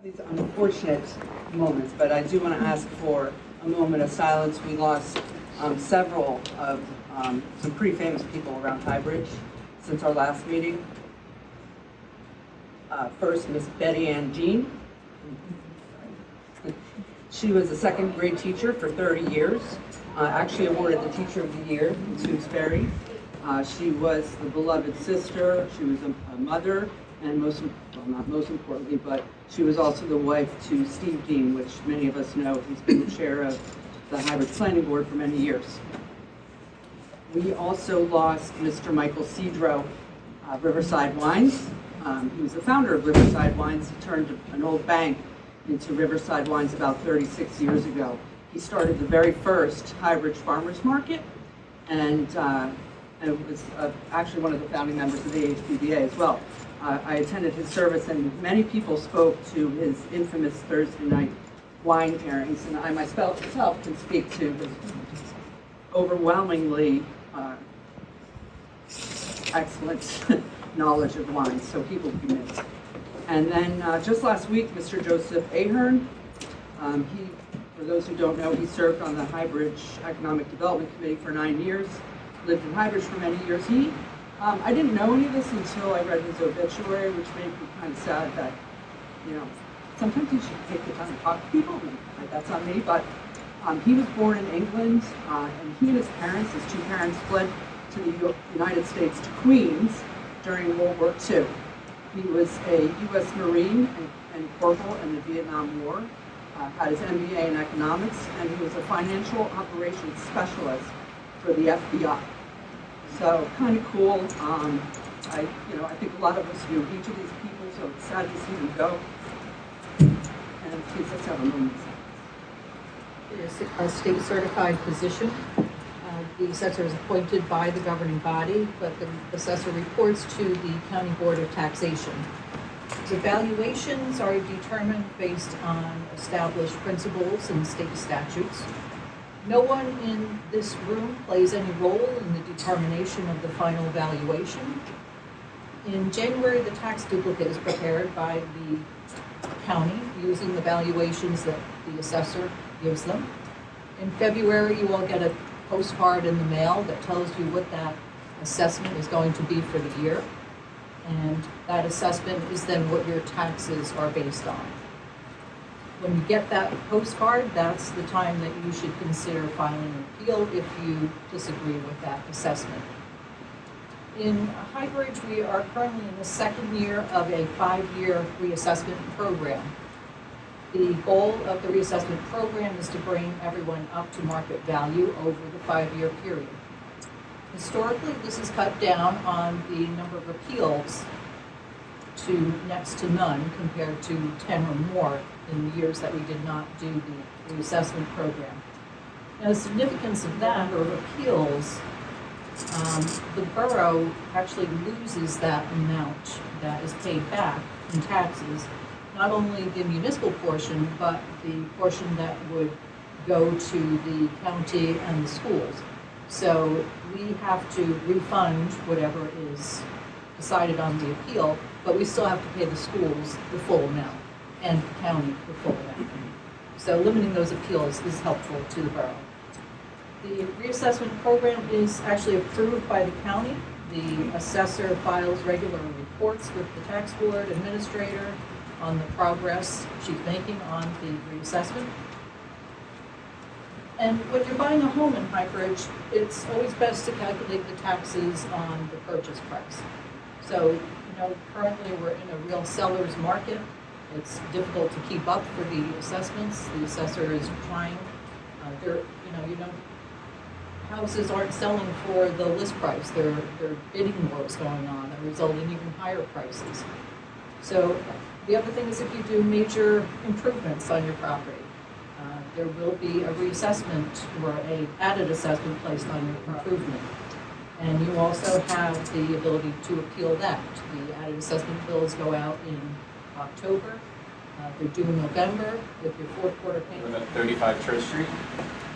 These unfortunate moments, but I do want to ask for a moment of silence. We lost several of some pretty famous people around Highbridge since our last meeting. First, Miss Betty Ann Dean. She was a second grade teacher for 30 years, actually awarded the Teacher of the Year in Tewksbury. She was the beloved sister, she was a mother, and not most importantly, but she was also the wife to Steve Dean, which many of us know. He's been the chair of the Highbridge Planning Board for many years. We also lost Mr. Michael Cedro, Riverside Wines. He was the founder of Riverside Wines. He turned an old bank into Riverside Wines about 36 years ago. He started the very first Highbridge Farmers Market, and was actually one of the founding members of the HPBA as well. I attended his service, and many people spoke to his infamous Thursday night wine pairings, and I myself can speak to his overwhelmingly excellent knowledge of wine, so people will be missed. And then just last week, Mr. Joseph Ahern, for those who don't know, he served on the Highbridge Economic Development Committee for 9 years, lived in Highbridge for many years. I didn't know any of this until I read his obituary, which made me kind of sad that, sometimes you should take the time to talk to people. That's on me, but he was born in England, and he and his parents, his two parents, fled to the United States to Queens during World War II. He was a U.S. Marine and corporal in the Vietnam War, had his MBA in economics, and he was a financial operations specialist for the FBI. So kind of cool. I think a lot of us knew each of these people, so it's sad to see them go. And please let's have a moment. It is a state certified position. The assessor is appointed by the governing body, but the assessor reports to the County Board of Taxation. The valuations are determined based on established principles and state statutes. No one in this room plays any role in the determination of the final valuation. In January, the tax duplicate is prepared by the county using the valuations that the assessor gives them. In February, you all get a postcard in the mail that tells you what that assessment is going to be for the year. And that assessment is then what your taxes are based on. When you get that postcard, that's the time that you should consider filing an appeal if you disagree with that assessment. In Highbridge, we are currently in the second year of a 5-year reassessment program. The goal of the reassessment program is to bring everyone up to market value over the 5-year period. Historically, this has cut down on the number of appeals to next to none compared to 10 or more in the years that we did not do the reassessment program. Now, the significance of that number of appeals, the borough actually loses that amount that is paid back in taxes, not only the municipal portion, but the portion that would go to the county and the schools. So we have to refund whatever is decided on the appeal, but we still have to pay the schools the full amount and the county the full amount. So limiting those appeals is helpful to the borough. The reassessment program is actually approved by the county. The assessor files regular reports with the tax board administrator on the progress she's making on the reassessment. And when you're buying a home in Highbridge, it's always best to calculate the taxes on the purchase price. So, currently we're in a real seller's market. It's difficult to keep up for the assessments. The assessor is trying. Houses aren't selling for the list price. There are bidding wars going on that result in even higher prices. So the other thing is if you do major improvements on your property, there will be a reassessment or an added assessment placed on your improvement. And you also have the ability to appeal that. The added assessment bills go out in October. They're due in November with your fourth quarter payment. We're at 35 Church Street.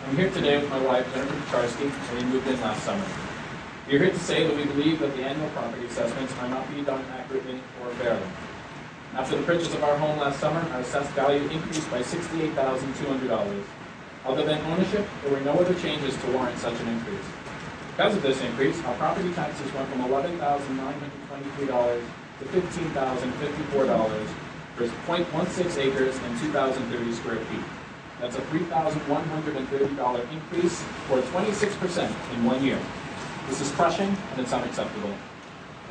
I'm here today with my wife, Jennifer Picharski, and we moved in last summer. We are here to say that we believe that the annual property assessments are not being done accurately or fairly. After the purchase of our home last summer, our assessed value increased by $68,200. Other than ownership, there were no other changes to warrant such an increase. Because of this increase, our property taxes went from $11,923 to $15,054 for 0.16 acres and 2,030 square feet. That's a $3,130 increase, or 26% in 1 year. This is crushing, and it's unacceptable.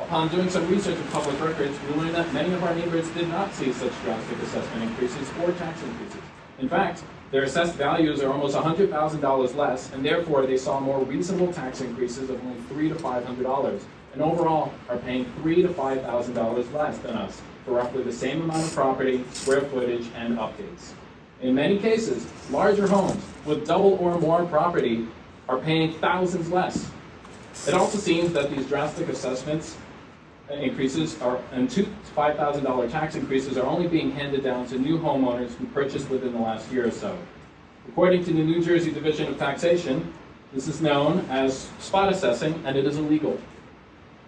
Upon doing some research in public records, we learned that many of our neighbors did not see such drastic assessment increases or tax increases. In fact, their assessed values are almost $100,000 less, and therefore they saw more reasonable tax increases of only $300 to $500, and overall are paying $3,000 to $5,000 less than us for roughly the same amount of property, square footage, and updates. In many cases, larger homes with double or more property are paying thousands less. It also seems that these drastic assessments increases and $2,000 to $5,000 tax increases are only being handed down to new homeowners who purchased within the last year or so. According to the New Jersey Division of Taxation, this is known as spot assessing, and it is illegal.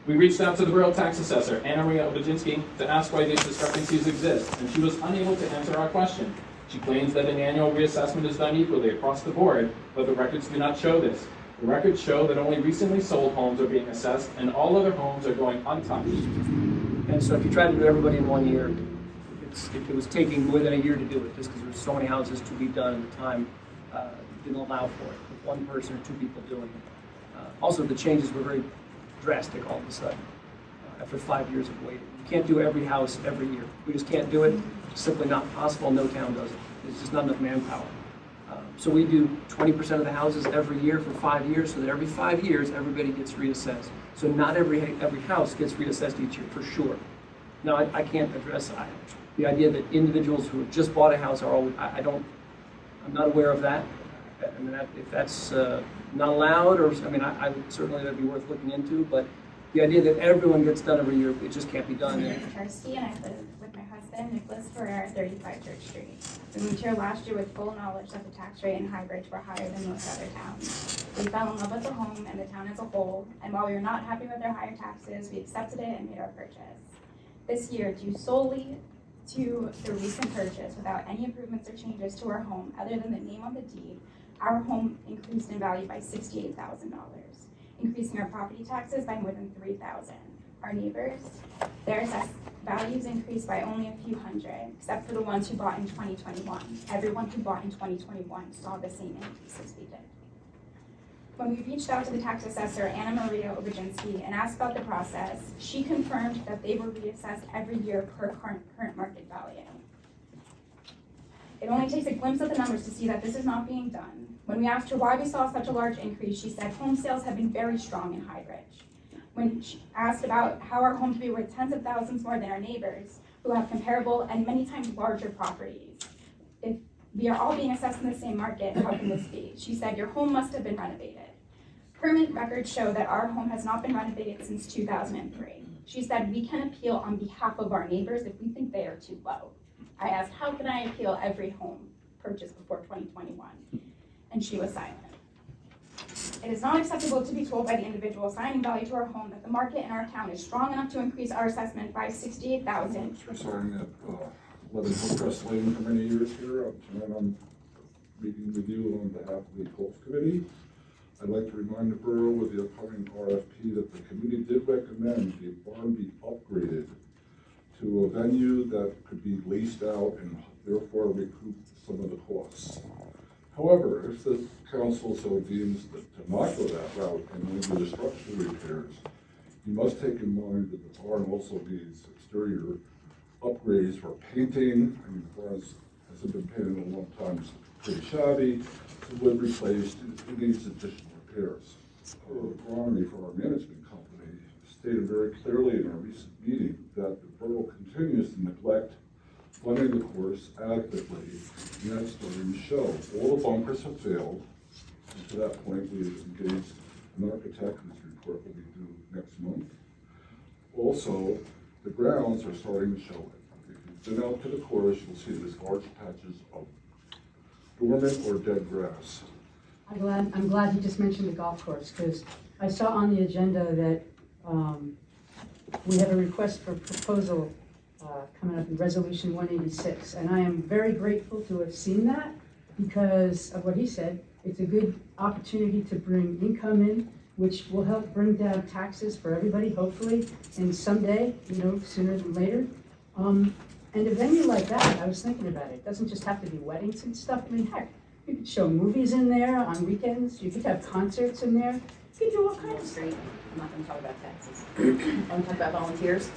We reached out to the Borough Tax Assessor, Anna Maria Obajinski, to ask why these discrepancies exist, and she was unable to answer our question. She claims that an annual reassessment is done equally across the board, but the records do not show this. The records show that only recently sold homes are being assessed, and all other homes are going untouched. And so if you try to do everybody in 1 year, it was taking more than a year to do it, just because there were so many houses to be done and the time didn't allow for it, with one person or two people doing it. Also, the changes were very drastic all of a sudden, after 5 years of waiting. You can't do every house every year. We just can't do it. It's simply not possible. No town does it. There's just not enough manpower. So we do 20% of the houses every year for 5 years, so that every 5 years, everybody gets reassessed. So not every house gets reassessed each year, for sure. Now, I can't address the idea that individuals who have just bought a house are always, I'm not aware of that. I mean, if that's not allowed, or, I mean, I would certainly, that'd be worth looking into, but the idea that everyone gets done every year, it just can't be done. My name is Kirsty, and I live with my husband, Nicholas Ferrer, 35 Church Street. We moved here last year with full knowledge that the tax rate in Highbridge were higher than most other towns. We fell in love with the home and the town as a whole, and while we were not happy with their higher taxes, we accepted it and made our purchase. This year, due solely to the recent purchase, without any improvements or changes to our home other than the name on the deed, our home increased in value by $68,000, increasing our property taxes by more than $3,000. Our neighbors, their assessed values increased by only a few hundred, except for the ones who bought in 2021. Everyone who bought in 2021 saw the same increase as we did. When we reached out to the tax assessor, Anna Maria Obajinski, and asked about the process, she confirmed that they were reassessed every year per current market value. It only takes a glimpse of the numbers to see that this is not being done. When we asked her why we saw such a large increase, she said home sales have been very strong in Highbridge. When she asked about how our home could be worth tens of thousands more than our neighbors, who have comparable and many times larger properties, if we are all being assessed in the same market, how can this be? She said, your home must have been renovated. Permanent records show that our home has not been renovated since 2003. She said, we can appeal on behalf of our neighbors if we think they are too low. I asked, how can I appeal every home purchased before 2021? And she was silent. It is not acceptable to be told by the individual assigning value to our home that the market in our town is strong enough to increase our assessment by $68,000. Mr. Soren at 11 Hillcrest Lane for many years here. Tonight I'm meeting with you on behalf of the Colts Committee. I'd like to remind the borough with the upcoming RFP that the committee did recommend the barn be upgraded to a venue that could be leased out and therefore recoup some of the costs. However, if the council so deems to not go that route and only do the structural repairs, you must take in mind that the barn also needs exterior upgrades for painting. I mean, the barn hasn't been painted in a long time, it's pretty shabby, the wood replaced, it needs additional repairs. Ronnie for our management company stated very clearly in our recent meeting that the borough continues to neglect funding the course adequately, and that's starting to show. All the bunkers have failed, and to that point we've engaged an architect whose report will be due next month. Also, the grounds are starting to show it. If you've been out to the course, you'll see there's large patches of dormant or dead grass. I'm glad you just mentioned the golf course, because I saw on the agenda that we have a request for proposal coming up in Resolution 186. And I am very grateful to have seen that because of what he said. It's a good opportunity to bring income in, which will help bring down taxes for everybody, hopefully, and someday, sooner than later. And a venue like that, I was thinking about it, it doesn't just have to be weddings and stuff. I mean, heck, you could show movies in there on weekends, you could have concerts in there, you could do all kinds of stuff. Great. I'm not going to talk about taxes. I'm going to talk about volunteers.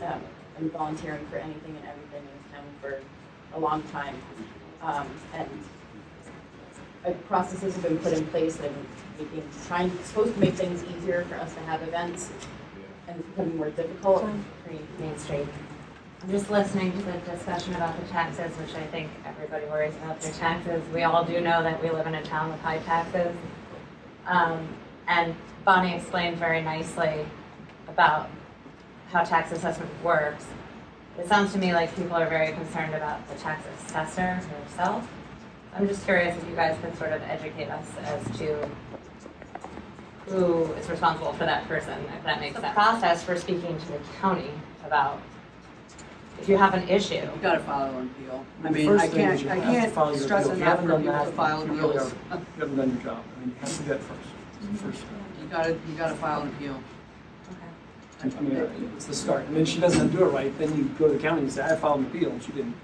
I'm volunteering for anything and everything in town for a long time. And processes have been put in place that are supposed to make things easier for us to have events, and it's becoming more difficult. Main Street. I'm just listening to the discussion about the taxes, which I think everybody worries about their taxes. We all do know that we live in a town with high taxes. And Bonnie explained very nicely about how tax assessment works. It sounds to me like people are very concerned about the tax assessor herself. I'm just curious if you guys could sort of educate us as to who is responsible for that person, if that makes sense. The process for speaking to the county about if you have an issue. You gotta file an appeal. I The mean, first I thing is can't, you I have to can't file your stress appeal. If you enough haven't for done people that, to file you really appeals. You haven't done your job. I mean, you have to do that first. It's the first step. You gotta file an appeal. I mean, it's the start. And then she doesn't do it right, then you go to the county and say, I filed an appeal, and she didn't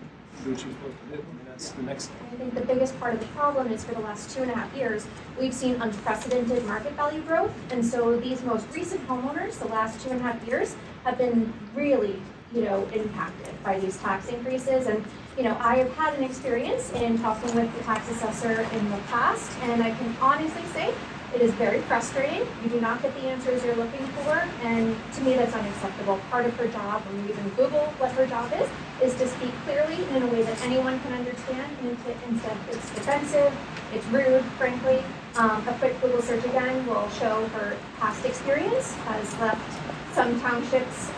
do what she was supposed to do. I mean, that's the next step. I think the biggest part of the problem is for the last 2.5 years, we've seen unprecedented market value growth. And so these most recent homeowners, the last 2.5 years, have been really, impacted by these tax increases. And, I have had an experience in talking with the tax assessor in the past, and I can honestly say it is very frustrating. You do not get the answers you're looking for, and to me that's unacceptable. Part of her job, when you even Google what her job is to speak clearly in a way that anyone can understand, and instead it's defensive, it's rude, frankly. A quick Google search again will show her past experience has left some townships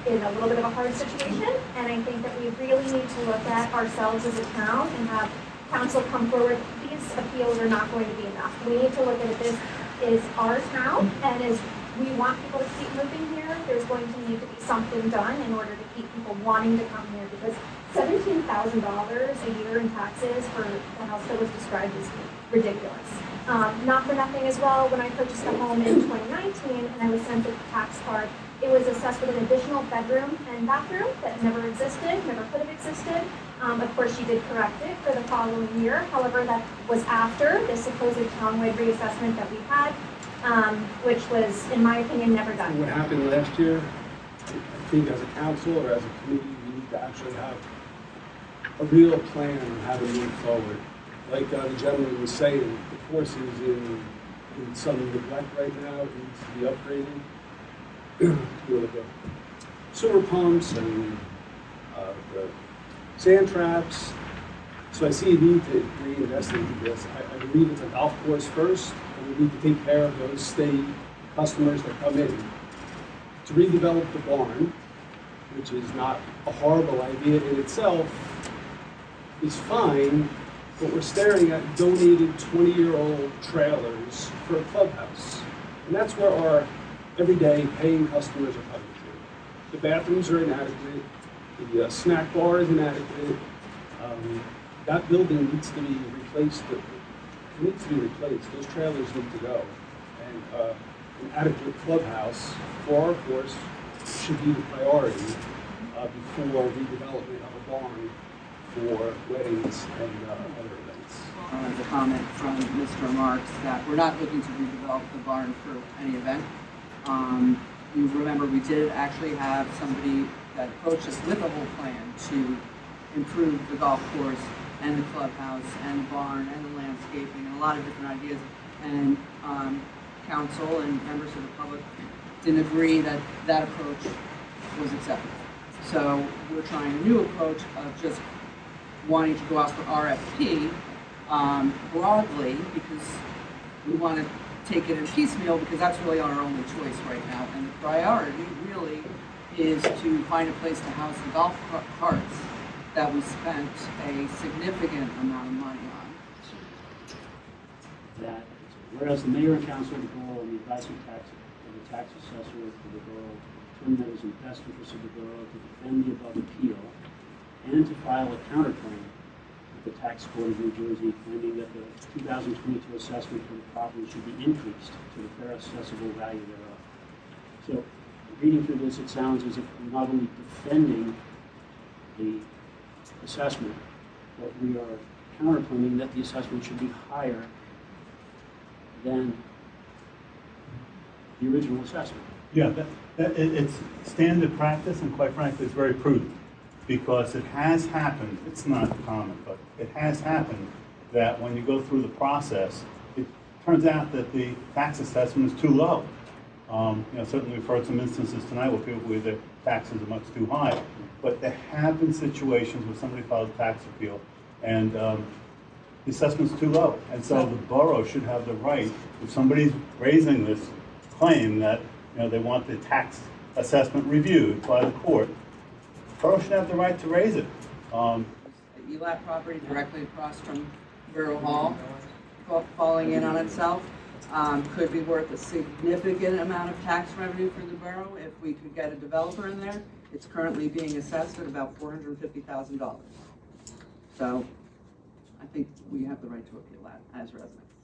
in a little bit of a hard situation, and I think that we really need to look at ourselves as a town and have council come forward. These appeals are not going to be enough. We need to look at it, this is our town, and as we want people to keep moving here, there's going to need to be something done in order to keep people wanting to come here, because $17,000 a year in taxes for the house that was described is ridiculous. Not for nothing as well, when I purchased a home in 2019 and I was sent a tax card, it was assessed with an additional bedroom and bathroom that never existed, never could have existed. Of course, she did correct it for the following year. However, that was after the supposed townwide reassessment that we had, which was, in my opinion, never done. What happened last year, I think as a council or as a committee, we need to actually have a real plan on how to move forward. Like the gentleman was saying, the course is in some neglect right now. It needs to be upgraded. With the sewer pumps and the sand traps. So I see a need to reinvest into this. I believe it's a golf course first, and we need to take care of those steady customers that come in. To redevelop the barn, which is not a horrible idea in itself, is fine, but we're staring at donated 20-year-old trailers for a clubhouse. And that's where our everyday paying customers are coming to. The bathrooms are inadequate, the snack bar is inadequate. That building needs to be replaced. It needs to be replaced. Those trailers need to go. And an adequate clubhouse for our course should be the priority before redevelopment of a barn for weddings and other events. The comment from Mr. Marks that we're not looking to redevelop the barn for any event. You remember we did actually have somebody that approached us with a whole plan to improve the golf course and the clubhouse and the barn and the landscaping and a lot of different ideas. And council and members of the public didn't agree that that approach was acceptable. So we're trying a new approach of just wanting to go out for RFP broadly, because we want to take it in piecemeal, because that's really our only choice right now. And the priority really is to find a place to house the golf carts that we spent a significant amount of money on. Whereas the mayor and council of the borough and the advisory tax of the tax assessor for the borough determined that it is in the best interest of the borough to defend the above appeal and to file a counterclaim with the tax court of New Jersey, claiming that the 2022 assessment for the property should be increased to the fair assessable value thereof. So, reading through this, it sounds as if we're not only defending the assessment, but we are counterclaiming that the assessment should be higher than the original assessment. Yeah, it's standard practice, and quite frankly, it's very prudent, because it has happened, it's not common, but it has happened that when you go through the process, it turns out that the tax assessment is too low. Certainly we've heard some instances tonight where people believe their taxes are much too high, but there have been situations where somebody filed a tax appeal and the assessment's too low. And so the borough should have the right, if somebody's raising this claim that they want the tax assessment reviewed by the court, the borough should have the right to raise it. The ELAT property directly across from Borough Hall, falling in on itself, could be worth a significant amount of tax revenue for the borough if we could get a developer in there. It's currently being assessed at about $450,000. So I think we have the right to appeal that as residents.